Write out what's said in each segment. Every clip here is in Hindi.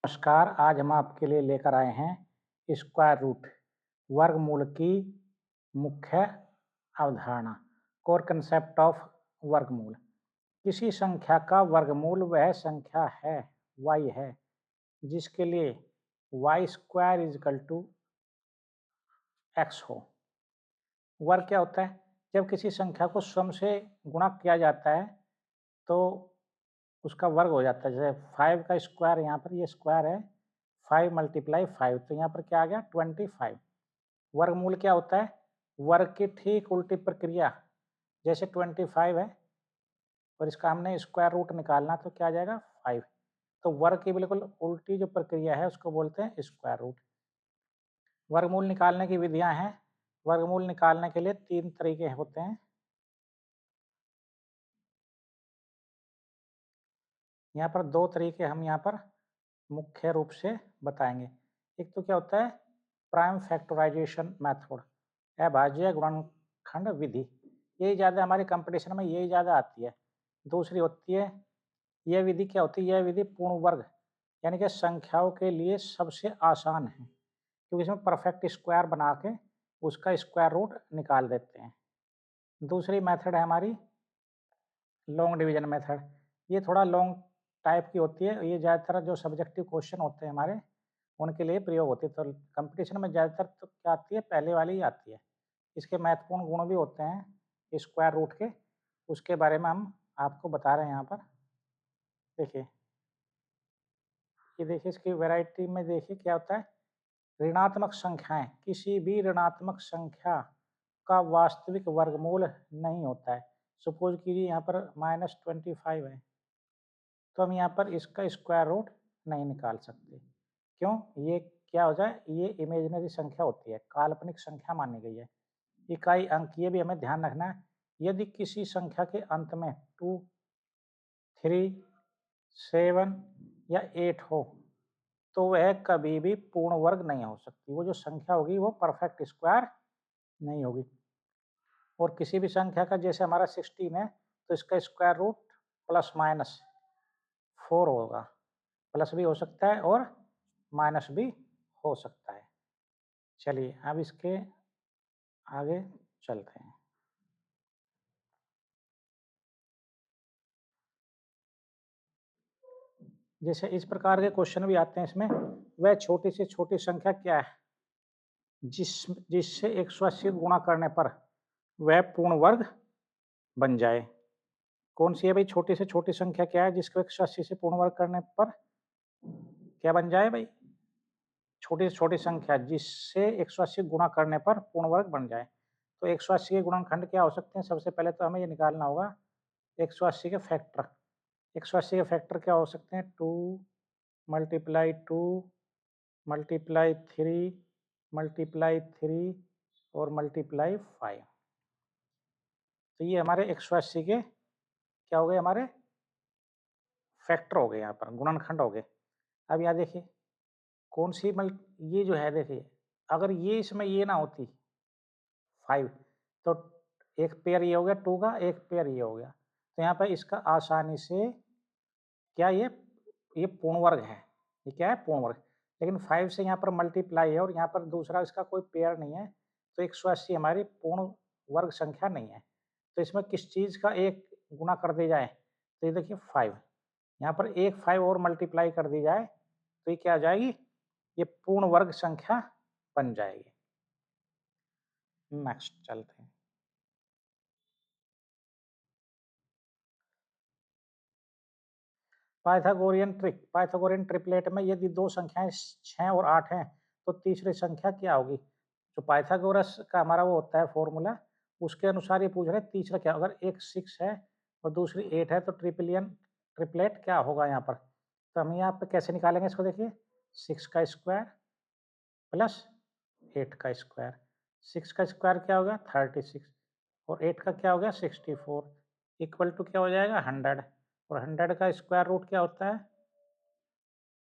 नमस्कार, आज हम आपके लिए लेकर आए हैं स्क्वायर रूट वर्गमूल की मुख्य अवधारणा कोर कंसेप्ट ऑफ वर्गमूल। किसी संख्या का वर्गमूल वह संख्या है y है जिसके लिए y square is equal to x हो। वर्ग क्या होता है? जब किसी संख्या को स्वयं से गुणा किया जाता है तो उसका वर्ग हो जाता है। जैसे 5 का स्क्वायर, यहाँ पर ये स्क्वायर है 5 मल्टीप्लाई 5, तो यहाँ पर क्या आ गया 25। वर्गमूल क्या होता है? वर्ग की ठीक उल्टी प्रक्रिया। जैसे 25 है और इसका हमने स्क्वायर रूट निकालना, तो क्या आ जाएगा 5। तो वर्ग की बिल्कुल उल्टी जो प्रक्रिया है उसको बोलते हैं स्क्वायर रूट। वर्गमूल निकालने की विधियां हैं। वर्गमूल निकालने के लिए 3 तरीके होते हैं। यहाँ पर 2 तरीके हम यहाँ पर मुख्य रूप से बताएंगे। एक तो क्या होता है प्राइम फैक्टराइजेशन मेथड, अभाज्य गुणनखंड विधि। यही ज़्यादा हमारे कंपटीशन में यही ज़्यादा आती है। दूसरी होती है, यह विधि क्या होती है? यह विधि पूर्ण वर्ग यानी कि संख्याओं के लिए सबसे आसान है, क्योंकि इसमें परफेक्ट स्क्वायर बना के उसका स्क्वायर रूट निकाल देते हैं। दूसरी मेथड है हमारी लॉन्ग डिवीजन मेथड। ये थोड़ा लॉन्ग टाइप की होती है। ये ज़्यादातर जो सब्जेक्टिव क्वेश्चन होते हैं हमारे, उनके लिए प्रयोग होती है। तो कंपटीशन में ज़्यादातर तो क्या आती है? पहले वाली ही आती है। इसके महत्वपूर्ण गुण भी होते हैं स्क्वायर रूट के, उसके बारे में हम आपको बता रहे हैं यहाँ पर। देखिए, ये देखिए इसकी वैरायटी में देखिए क्या होता है। ऋणात्मक संख्याएं, किसी भी ऋणात्मक संख्या का वास्तविक वर्गमूल नहीं होता है। सपोज कीजिए यहाँ पर -25 है, तो हम यहाँ पर इसका स्क्वायर रूट नहीं निकाल सकते। क्यों? ये क्या हो जाए, ये इमेजिनरी संख्या होती है, काल्पनिक संख्या मानी गई है। इकाई अंक, ये भी हमें ध्यान रखना है। यदि किसी संख्या के अंत में 2, 3, 7 या 8 हो तो वह कभी भी पूर्ण वर्ग नहीं हो सकती। वो जो संख्या होगी वो परफेक्ट स्क्वायर नहीं होगी। और किसी भी संख्या का, जैसे हमारा 16 है, तो इसका स्क्वायर रूट ±4 होगा। प्लस भी हो सकता है और माइनस भी हो सकता है। चलिए अब इसके आगे चलते हैं। जैसे इस प्रकार के क्वेश्चन भी आते हैं इसमें, वह छोटी से छोटी संख्या क्या है जिससे 180 गुणा करने पर वह पूर्ण वर्ग बन जाए? कौन सी है भाई छोटी से छोटी संख्या? क्या है जिसको 180 से पूर्ण वर्ग करने पर क्या बन जाए भाई? छोटी से छोटी संख्या जिससे 180 गुणा करने पर पूर्ण वर्ग बन जाए। तो 180 के गुणनखंड क्या हो सकते हैं? सबसे पहले तो हमें ये निकालना होगा 180 के फैक्टर। 180 के फैक्टर क्या हो सकते हैं? 2 मल्टीप्लाई 2 मल्टीप्लाई 3 मल्टीप्लाई 3 और मल्टीप्लाई 5। तो ये हमारे 180 के क्या हो गए? हमारे फैक्टर हो गए, यहाँ पर गुणनखंड हो गए। अब यहाँ देखिए कौन सी ये जो है, देखिए अगर ये इसमें ये ना होती 5, तो एक पेयर ये हो गया 2 का, एक पेयर ये हो गया। तो यहाँ पर इसका आसानी से क्या ये पूर्ण वर्ग है। ये क्या है? पूर्ण वर्ग। लेकिन 5 से यहाँ पर मल्टीप्लाई है और यहाँ पर दूसरा इसका कोई पेयर नहीं है, तो 180 हमारी पूर्ण वर्ग संख्या नहीं है। तो इसमें किस चीज़ का एक गुना कर दी जाए? तो ये देखिए 5, यहाँ पर एक 5 और मल्टीप्लाई कर दी जाए तो ये क्या आ जाएगी? ये पूर्ण वर्ग संख्या बन जाएगी। नेक्स्ट चलते हैं। Pythagorean trick. पाइथागोरियन ट्रिपलेट में यदि दो संख्याएं 6 और 8 हैं तो तीसरी संख्या क्या होगी? जो पाइथागोरस का हमारा वो होता है फॉर्मूला, उसके अनुसार ये पूछ रहे हैं तीसरा क्या। अगर एक 6 है और दूसरी 8 है तो ट्रिपलेट क्या होगा यहाँ पर? तो हम यहाँ पे कैसे निकालेंगे इसको? देखिए 6 का स्क्वायर प्लस 8 का स्क्वायर। 6 का स्क्वायर क्या होगा? 36 और 8 का क्या हो गया? 64 इक्वल टू क्या हो जाएगा? 100। और 100 का स्क्वायर रूट क्या होता है?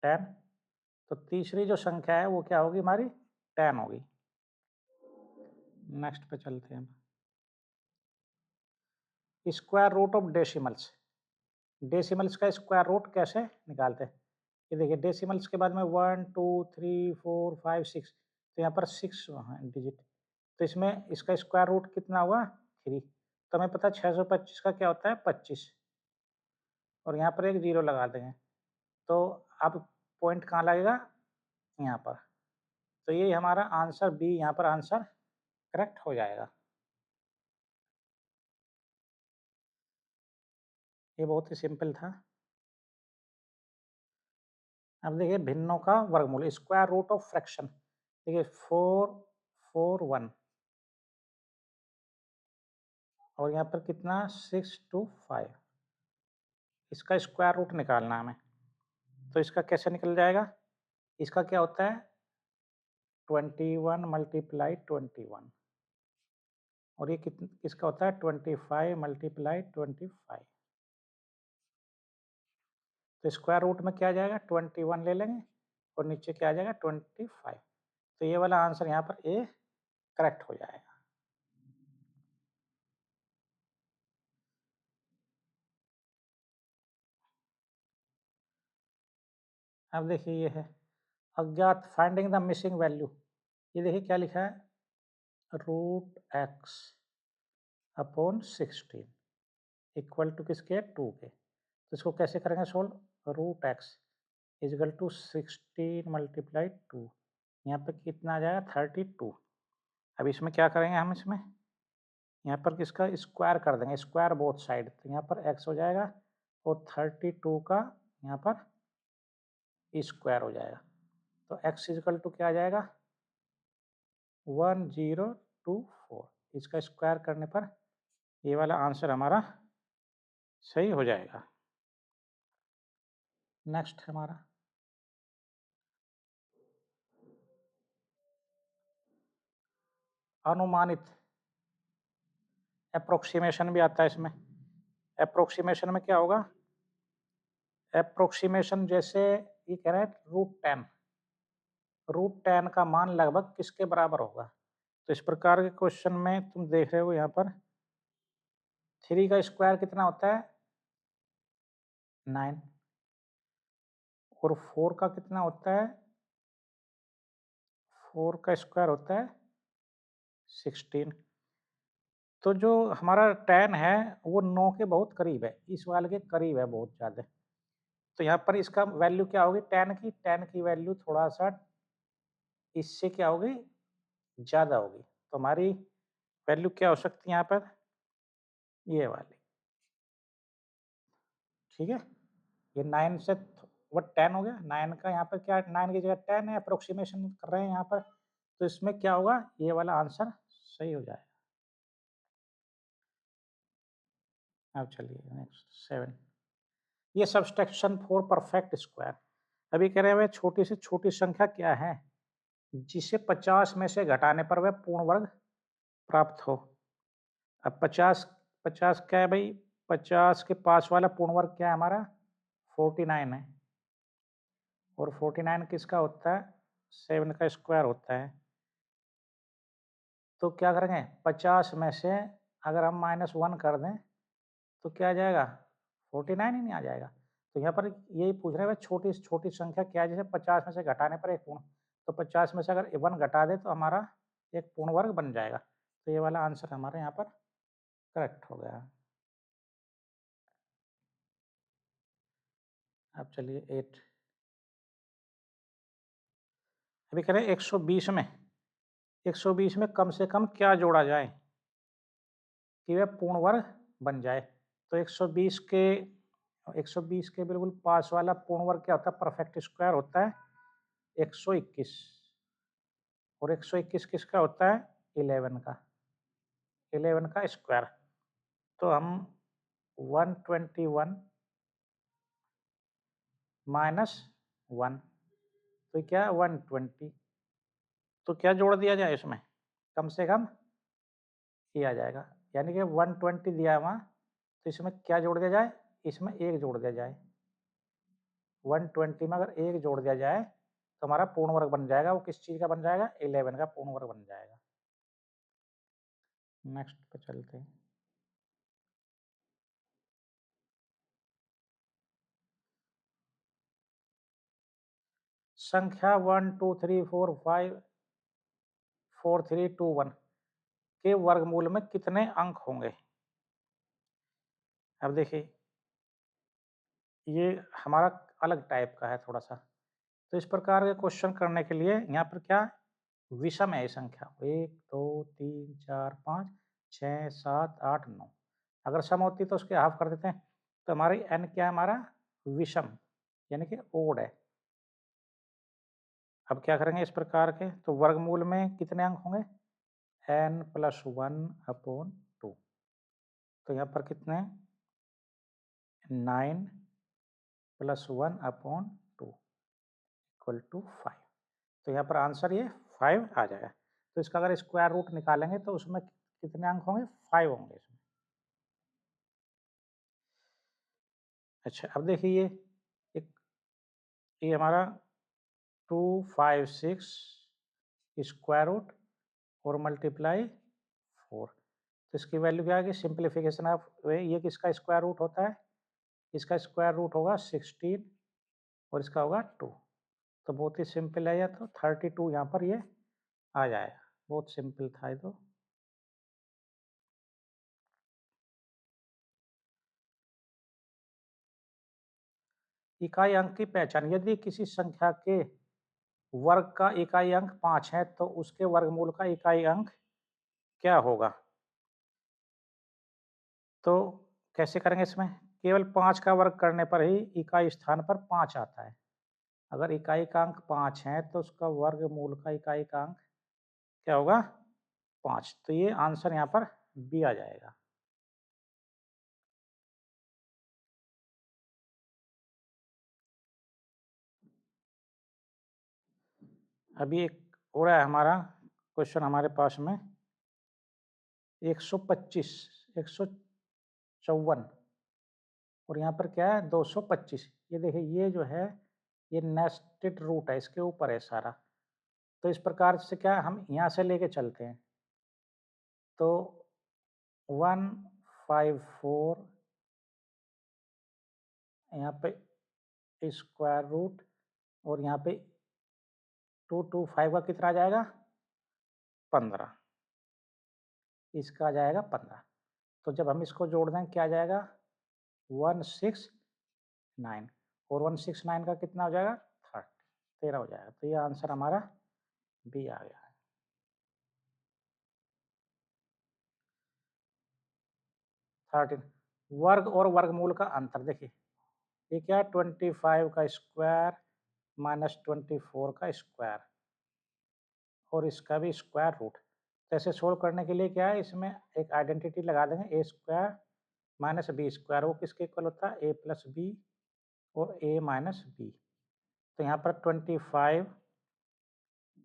10। तो तीसरी जो संख्या है वो क्या होगी हमारी? 10 होगी। नेक्स्ट पे चलते हैं। Square root of decimals. Decimals का स्क्वायर रूट कैसे निकालते हैं? ये देखिए डेसिमल्स के बाद में 1 2 3 4 5 6, तो यहाँ पर 6 डिजिट, तो इसमें इसका स्क्वायर रूट कितना हुआ 3, तो हमें पता है 625 का क्या होता है 25, और यहाँ पर एक जीरो लगा देंगे, तो अब पॉइंट कहाँ लगेगा यहाँ पर, तो ये हमारा आंसर बी यहाँ पर आंसर करेक्ट हो जाएगा। ये बहुत ही सिंपल था। अब देखिए भिन्नों का वर्गमूल स्क्वायर रूट ऑफ फ्रैक्शन, देखिए 4 4 1 और यहाँ पर कितना 6 2 5, इसका स्क्वायर रूट निकालना है हमें, तो इसका कैसे निकल जाएगा, इसका क्या होता है 21 मल्टीप्लाई 21, और ये किसका होता है 25 मल्टीप्लाई 25, तो स्क्वायर रूट में क्या आ जाएगा 21 ले लेंगे और नीचे क्या आ जाएगा 25, तो ये वाला आंसर यहाँ पर ए करेक्ट हो जाएगा। अब देखिए ये है अज्ञात फाइंडिंग द मिसिंग वैल्यू, ये देखिए क्या लिखा है root x upon 16 equal to किसके 2 के, तो इसको कैसे करेंगे solve, root x equal to 16 multiply 2, यहाँ पर कितना आ जाएगा 32, अब इसमें क्या करेंगे हम, इसमें यहाँ पर किसका स्क्वायर कर देंगे, स्क्वायर बोथ साइड, तो यहाँ पर x हो जाएगा और 32 का यहाँ पर स्क्वायर हो जाएगा, तो x इजकल टू क्या आ जाएगा 1024, इसका स्क्वायर करने पर ये वाला आंसर हमारा सही हो जाएगा। नेक्स्ट हमारा अनुमानित, अप्रोक्सीमेशन भी आता है इसमें, अप्रोक्सीमेशन में क्या होगा, अप्रोक्सीमेशन जैसे ये कह रहे हैं रूट टेन का मान लगभग किसके बराबर होगा, तो इस प्रकार के क्वेश्चन में तुम देख रहे हो यहाँ पर 3 का स्क्वायर कितना होता है 9, और 4 का कितना होता है 4 का स्क्वायर होता है 16, तो जो हमारा tan है वो 9 के बहुत करीब है, इस वाले के करीब है बहुत ज़्यादा, तो यहाँ पर इसका वैल्यू क्या होगी tan की वैल्यू थोड़ा सा इससे क्या होगी ज़्यादा होगी, तो हमारी वैल्यू क्या हो सकती है यहाँ पर ये वाली, ठीक है, ये 9 से वो 10 हो गया, 9 का यहाँ पर क्या 9 की जगह 10 है, अप्रोक्सीमेशन कर रहे हैं यहाँ पर, तो इसमें क्या होगा ये वाला आंसर सही हो जाएगा। अब चलिए नेक्स्ट 7, ये सब्सट्रैक्शन फॉर परफेक्ट स्क्वायर, अभी कह रहे हैं छोटी से छोटी संख्या क्या है जिसे 50 में से घटाने पर वह पूर्ण वर्ग प्राप्त हो, अब 50 50 क्या है भाई, 50 के पास वाला पूर्ण वर्ग क्या है हमारा 49 है, और 49 किसका होता है 7 का स्क्वायर होता है, तो क्या करेंगे 50 में से अगर हम -1 कर दें तो क्या आ जाएगा 49 ही नहीं आ जाएगा, तो यहाँ पर यही पूछ रहे हैं छोटी से छोटी संख्या क्या है जैसे 50 में से घटाने पर एक पूर्ण, तो 50 में से अगर 1 घटा दे तो हमारा एक पूर्ण वर्ग बन जाएगा, तो ये वाला आंसर हमारे यहाँ पर करेक्ट हो गया। अब चलिए 8, अभी कह रहे हैं 120 में कम से कम क्या जोड़ा जाए कि वह पूर्ण वर्ग बन जाए, तो 120 के बिल्कुल पास वाला पूर्ण वर्ग क्या होता है परफेक्ट स्क्वायर होता है 121, और 121 किसका होता है 11 का स्क्वायर, तो हम 121 -1, तो क्या 120, तो क्या जोड़ दिया जाए इसमें कम से कम ये आ जाएगा, यानी कि 120 दिया है वहाँ, तो इसमें क्या जोड़ दिया जाए, इसमें एक जोड़ दिया जाए, 120 में अगर एक जोड़ दिया जाए तो हमारा पूर्ण वर्ग बन जाएगा, वो किस चीज़ का बन जाएगा 11 का पूर्ण वर्ग बन जाएगा। नेक्स्ट पे चलते हैं, संख्या 1 2 3 4 5 4 3 2 1 के वर्गमूल में कितने अंक होंगे। अब देखिए ये हमारा अलग टाइप का है थोड़ा सा। तो इस प्रकार के क्वेश्चन करने के लिए यहाँ पर क्या विषम है ये संख्या 1 2 3 4 5 6 7 8 9। अगर सम होती तो उसके हाफ कर देते हैं। तो हमारी n क्या है, हमारा विषम यानी कि ओड है। अब क्या करेंगे इस प्रकार के, तो वर्गमूल में कितने अंक होंगे n+1/2। तो यहाँ पर कितने 9 + 1/2 = 5। तो यहाँ पर आंसर ये 5 आ जाएगा। तो इसका अगर स्क्वायर रूट निकालेंगे तो उसमें कितने अंक होंगे 5 होंगे इसमें। अच्छा अब देखिए एक ये हमारा 256 स्क्वायर रूट और मल्टीप्लाई 4। तो इसकी वैल्यू क्या आएगी, सिंप्लीफिकेशन ऑफ ये किसका स्क्वायर रूट होता है, इसका स्क्वायर रूट होगा 16 और इसका होगा 2। तो बहुत ही सिंपल है, या तो 32 यहाँ पर ये आ जाएगा। बहुत सिंपल था ये तो। इकाई अंक की पहचान, यदि किसी संख्या के वर्ग का इकाई अंक 5 है तो उसके वर्गमूल का इकाई अंक क्या होगा। तो कैसे करेंगे इसमें, केवल 5 का वर्ग करने पर ही इकाई स्थान पर 5 आता है। अगर इकाई का अंक 5 है तो उसका वर्गमूल का इकाई का अंक क्या होगा 5। तो ये आंसर यहाँ पर बी आ जाएगा। अभी एक और है हमारा क्वेश्चन हमारे पास में 125 154 और यहाँ पर क्या है 225। ये देखिए ये जो है ये नेस्टेड रूट है, इसके ऊपर है सारा। तो इस प्रकार से क्या हम यहाँ से लेके चलते हैं। तो 154 यहाँ पे स्क्वायर रूट और यहाँ पे 225 का कितना आ जाएगा 15, इसका आ जाएगा 15। तो जब हम इसको जोड़ दें क्या आ जाएगा 169 और 169 का कितना हो जाएगा 13 हो जाएगा। तो ये आंसर हमारा बी आ गया है। थर्टीन वर्ग और वर्गमूल का अंतर देखिए ये क्या 25 का स्क्वायर -24 का स्क्वायर और इसका भी स्क्वायर रूट। तो ऐसे सोल्व करने के लिए क्या है इसमें एक आइडेंटिटी लगा देंगे, ए स्क्वायर माइनस बी स्क्वायर। वो किसके इक्वल होता है ए प्लस बी और ए माइनस बी। तो यहाँ पर 25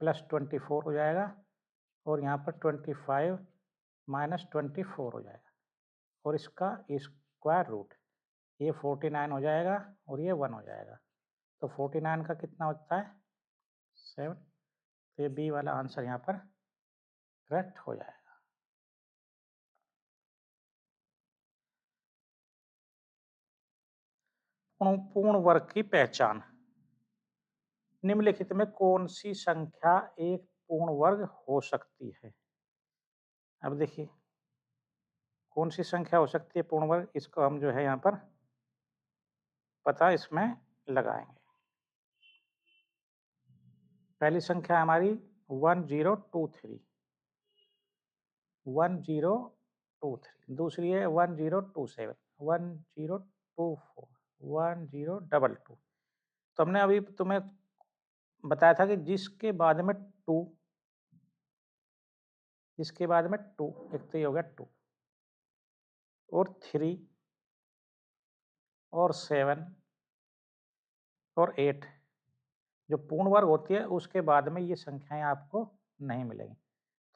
+ 24 हो जाएगा और यहाँ पर 25 - 24 हो जाएगा और इसका स्क्वायर रूट ये 49 हो जाएगा और ये 1 हो जाएगा। तो 49 का कितना होता है 7। तो ये बी वाला आंसर यहाँ पर करेक्ट हो जाएगा। पूर्ण वर्ग की पहचान, निम्नलिखित में कौन सी संख्या एक पूर्ण वर्ग हो सकती है। अब देखिए कौन सी संख्या हो सकती है पूर्ण वर्ग, इसको हम जो है यहाँ पर पता इसमें लगाएंगे। पहली संख्या हमारी 1023 1023, दूसरी है 1027 1024 1022। तो हमने अभी तुम्हें बताया था कि जिसके बाद में 2, इसके बाद में 2, एक तो ये हो गया 2 और 3 और 7 और 8 जो पूर्ण वर्ग होती है उसके बाद में ये संख्याएं आपको नहीं मिलेंगी।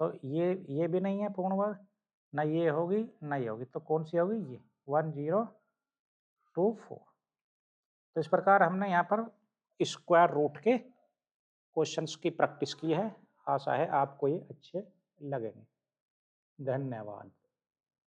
तो ये भी नहीं है पूर्ण वर्ग, ना ये होगी ना ये होगी। तो कौन सी होगी ये 1024। तो इस प्रकार हमने यहाँ पर स्क्वायर रूट के क्वेश्चंस की प्रैक्टिस की है। आशा है आपको ये अच्छे लगेंगे। धन्यवाद।